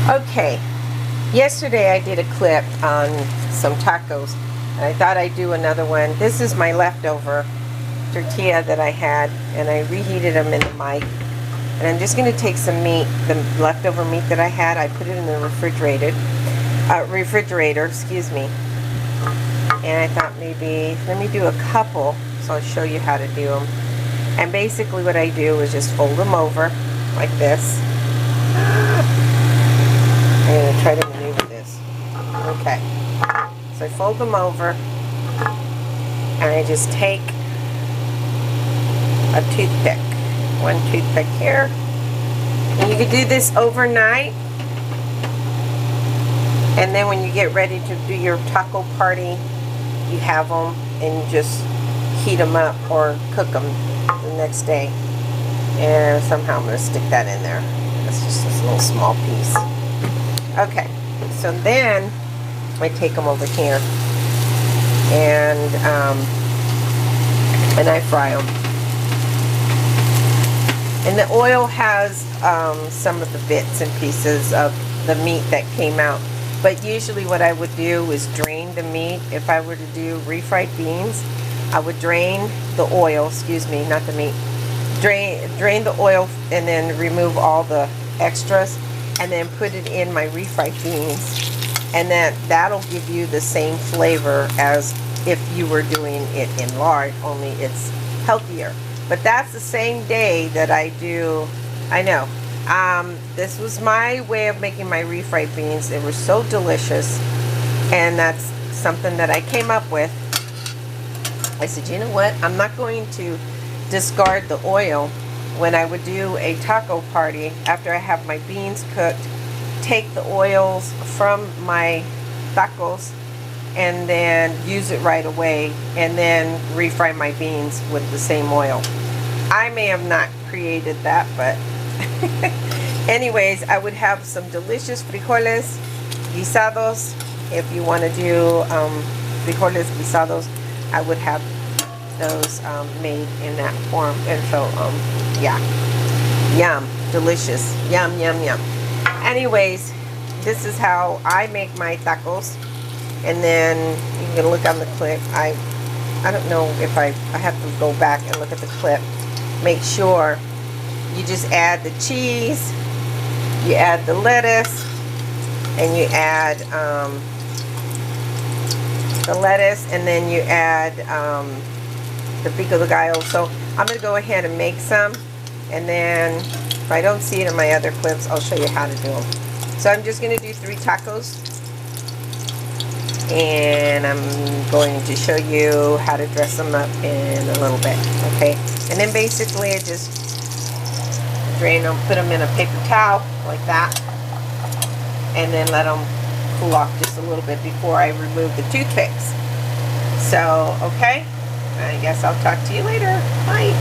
Okay, yesterday I did a clip on some tacos, and I thought I'd do another one. This is my leftover tortilla that I had, and I reheated them in the mic. And I'm just going to take some meat, the leftover meat that I had, I put it in the refrigerator, excuse me. And I thought maybe, let me do a couple, so I'll show you how to do them. And basically what I do is just fold them over like this. I'm going to try to maneuver this. Okay. So I fold them over, and I just take a toothpick. One toothpick here. And you can do this overnight. And then when you get ready to do your taco party, you have them and you just heat them up or cook them the next day. And somehow I'm going to stick that in there. That's just this little small piece. Okay, so then I take them over here and I fry them. And the oil has some of the bits and pieces of the meat that came out. But usually what I would do is drain the meat. If I were to do refried beans, I would drain the oil, excuse me, not the meat. Drain the oil and then remove all the extras and then put it in my refried beans. And then that'll give you the same flavor as if you were doing it in lard, only it's healthier. But that's the same day that I do, I know. This was my way of making my refried beans. They were so delicious. And that's something that I came up with. I said, you know what? I'm not going to discard the oil when I would do a taco party. After I have my beans cooked, take the oils from my tacos and then use it right away and then refry my beans with the same oil. I may have not created that, but anyways, I would have some delicious frijoles guisados. If you want to do frijoles guisados, I would have those made in that form. And so yeah, yum, delicious, yum, yum, yum. Anyways, this is how I make my tacos. And then you can look on the clip. I don't know if I have to go back and look at the clip. Make sure you just add the cheese, you add the lettuce, and you add the lettuce, and then you add the pico de gallo. So I'm going to go ahead and make some, and then if I don't see it in my other clips, I'll show you how to do them. So I'm just going to do 3 tacos. And I'm going to show you how to dress them up in a little bit, okay? And then basically I just drain them, put them in a paper towel like that, and then let them cool off just a little bit before I remove the toothpicks. So, okay, I guess I'll talk to you later. Bye.